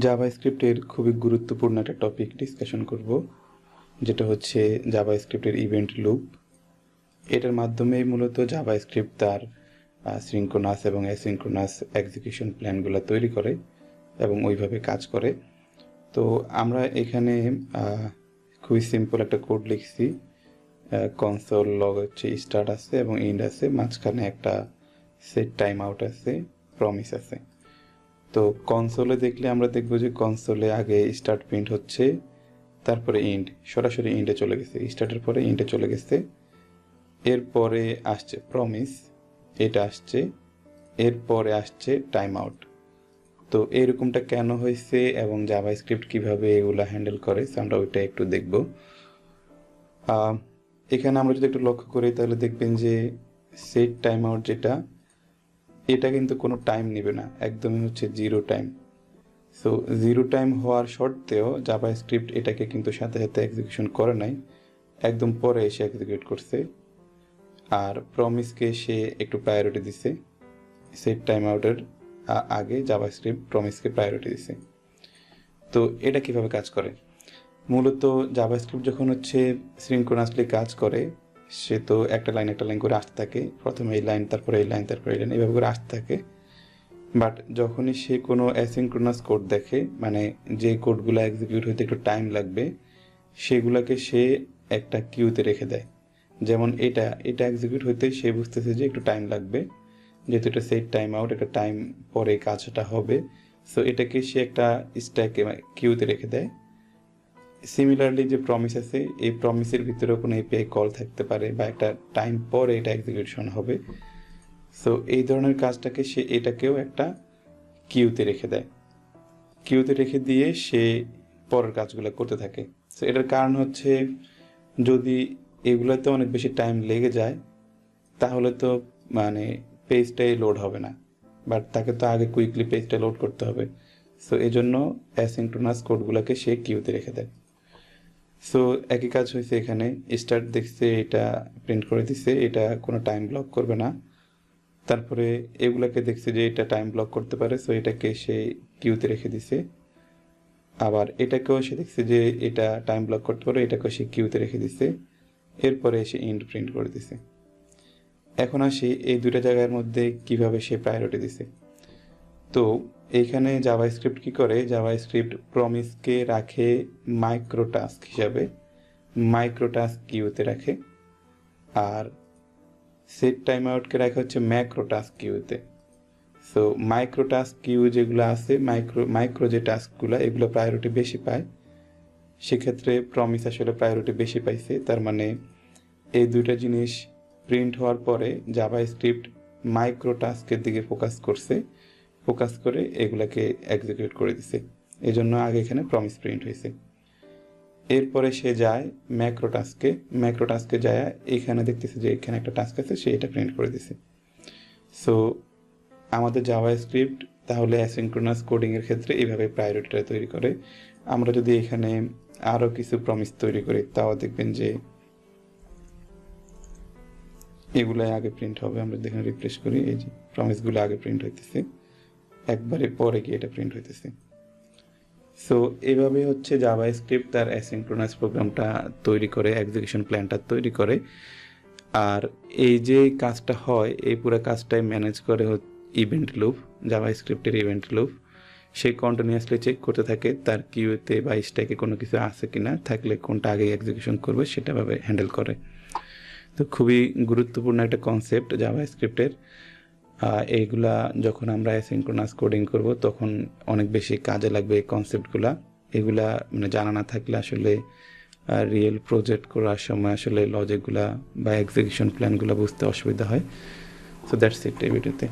জাভাস্ক্রিপ্টের খুবই গুরুত্বপূর্ণ একটা টপিক ডিসকাশন করব, যেটা হচ্ছে জাভাস্ক্রিপ্টের ইভেন্ট লুপ। এটার মাধ্যমেই মূলত জাভাস্ক্রিপ্ট তার সিঙ্ক্রোনাস এবং অ্যাসিঙ্ক্রোনাস এক্সিকিউশন প্ল্যানগুলো তৈরি করে এবং ওইভাবে কাজ করে। তো আমরা এখানে খুবই সিম্পল একটা কোড লিখছি। কনসোল লগ হচ্ছে স্টার্ট আছে এবং এন্ড আছে, মাঝখানে একটা সেট টাইম আউট আছে, প্রমিস আছে। তো কনসোলে দেখলে আমরা দেখব যে কনসোলে আগে স্টার্ট প্রিন্ট হচ্ছে, তারপরে এন্ড, সরাসরি এন্ডে চলে গেছে, স্টার্টের পরে এন্ডে চলে গেছে। এরপরে আসছে প্রমিস, এটা আসছে, এরপরে আসছে টাইম আউট। তো এরকমটা কেন হয়েছে এবং জাভাস্ক্রিপ্ট কিভাবে এগুলো হ্যান্ডেল করে আমরা ওইটা একটু দেখব। এখানে আমরা যদি একটু লক্ষ্য করি তাহলে দেখবেন যে সেট টাইম আউট যেটা, এটা কিন্তু কোনো টাইম নেবে না, একদমই হচ্ছে zero time. So zero time হওয়ার সত্ত্বেও জাভাস্ক্রিপ্ট এটাকে কিন্তু সাথে সাথে এক্সিকিউশন করে নাই, একদম পরে এসে এক্সিকিউট করছে। আর প্রমিসকে সে একটু প্রায়োরিটি দিছে, সেট টাইম আউটের আগে জাভাস্ক্রিপ্ট প্রমিসকে প্রায়োরিটি দিছে। তো এটা কিভাবে কাজ করে? মূলত জাভাস্ক্রিপ্ট যখন হচ্ছে সিঙ্ক্রোনাসলি কাজ করে, সে তো একটা লাইন করে আসতে থাকে, প্রথমে এই লাইন, তারপরে এই লাইন, তারপরে এই লাইন, এইভাবে করে আসতে থাকে। বাট যখনই সে কোনো অ্যাসিঙ্ক্রোনাস কোড দেখে, মানে যে কোডগুলো এক্সিকিউট হতে একটু টাইম লাগবে, সেগুলোকে সে একটা কিউতে রেখে দেয়। যেমন এটা এক্সিকিউট হতে সে বুঝতেছে যে একটু টাইম লাগবে, যেহেতু এটা সেট টাইম আউট, একটা টাইম পরে কাজটা হবে, সো এটাকে সে একটা স্ট্যাকে কিউতে রেখে দেয়। সিমিলারলি যে প্রমিস আছে, এই প্রমিসের ভিতরেও কোনো এপিআই কল থাকতে পারে বা একটা টাইম পরে এটা এক্সিকিউশন হবে। সো এই ধরনের কাজটাকে সে এটাকেও একটা কিউতে রেখে দেয়, কিউতে রেখে দিয়ে সে পরের কাজগুলো করতে থাকে। সো এটার কারণ হচ্ছে, যদি এগুলোতে অনেক বেশি টাইম লেগে যায় তাহলে তো মানে পেজটাই লোড হবে না, বাট তাকে তো আগে কুইকলি পেজটা লোড করতে হবে। সো এই জন্য অ্যাসিঙ্ক্রোনাস কোডগুলোকে সে কিউতে রেখে দেয়। সো একই কাজ হয়েছে এখানে, স্টার্ট দেখছে, এটা প্রিন্ট করে দিছে, এটা কোনো টাইম ব্লক করবে না। তারপরে এগুলাকে দেখছে যে এটা টাইম ব্লক করতে পারে, সো এটাকে সে কিউতে রেখে দিছে। আবার এটাকেও সে দেখছে যে এটা টাইম ব্লক করতে পারে, এটাকেও সে কিউতে রেখে দিছে। এরপরে সে এন্ড প্রিন্ট করে দিছে। এখন আসি এই দুটো জায়গার মধ্যে কিভাবে সে প্রায়োরিটি দিছে। তো এইখানে জাভাস্ক্রিপ্ট কি করে, জাভাস্ক্রিপ্ট প্রমিসকে রাখে মাইক্রো টাস্ক হিসাবে, মাইক্রো টাস্ক কিউতে রাখে। আর সেট টাইম আউটকে রাখা হচ্ছে ম্যাক্রো টাস্ক কিউতে। সো মাইক্রো টাস্ক কিউ যেগুলো আছে, মাইক্রো যে টাস্কগুলো, এগুলো প্রায়োরিটি বেশি পায়। সেক্ষেত্রে প্রমিস আসলে প্রায়োরিটি বেশি পাইছে। তার মানে এই দুইটা জিনিস প্রিন্ট হওয়ার পরে জাভাস্ক্রিপ্ট মাইক্রো টাস্কের দিকে ফোকাস করে এগুলাকে এক্সিকিউট করে দিছে। এই জন্য আগে এখানে প্রমিস প্রিন্ট হয়েছে। এরপরে সে যায় ম্যাক্রো টাস্কে যায়, এখানে দেখতেছে যে এখানে একটা টাস্ক আছে, সে এটা প্রিন্ট করে দিছে। সো আমাদের জাভাস্ক্রিপ্ট তাহলে অ্যাসিঙ্ক্রোনাস কোডিংয়ের ক্ষেত্রে এইভাবে প্রায়োরিটিটা তৈরি করে। আমরা যদি এখানে আরও কিছু প্রমিস তৈরি করি, তাও দেখবেন যে এগুলাই আগে প্রিন্ট হবে। আমরা দেখেন রিফ্রেশ করি, এই যে প্রমিসগুলো আগে প্রিন্ট হইতেছে, একবারে পরে গিয়ে এটা প্রিন্ট হইতেছে। সো এইভাবে হচ্ছে জাভাস্ক্রিপ্ট তার অ্যাসিঙ্ক্রোনাস প্রোগ্রামটা তৈরি করে, এক্সিকিউশন প্ল্যানটা তৈরি করে। আর এই যে কাজটা হয়, এই পুরো কাজটাই ম্যানেজ করে ইভেন্ট লুপ, জাভাস্ক্রিপ্টের ইভেন্ট লুপ। সে কন্টিনিউয়াসলি চেক করতে থাকে তার কিউতে বা স্ট্যাকে কোনো কিছু আছে কিনা, থাকলে কোনটা আগে এক্সিকিউশন করবে সেটা ভাবে হ্যান্ডেল করে। তো খুবই গুরুত্বপূর্ণ একটা কনসেপ্ট জাভাস্ক্রিপ্টের। এইগুলা যখন আমরা অ্যাসিঙ্ক্রোনাস কোডিং করব তখন অনেক বেশি কাজে লাগবে এই কনসেপ্টগুলা। এগুলা মানে জানা না থাকলে আসলে রিয়েল প্রজেক্ট করার সময় আসলে লজিকগুলা বা এক্সিকিউশন প্ল্যানগুলো বুঝতে অসুবিধা হয়। সো দ্যাটস ইট এই ভিডিওতে।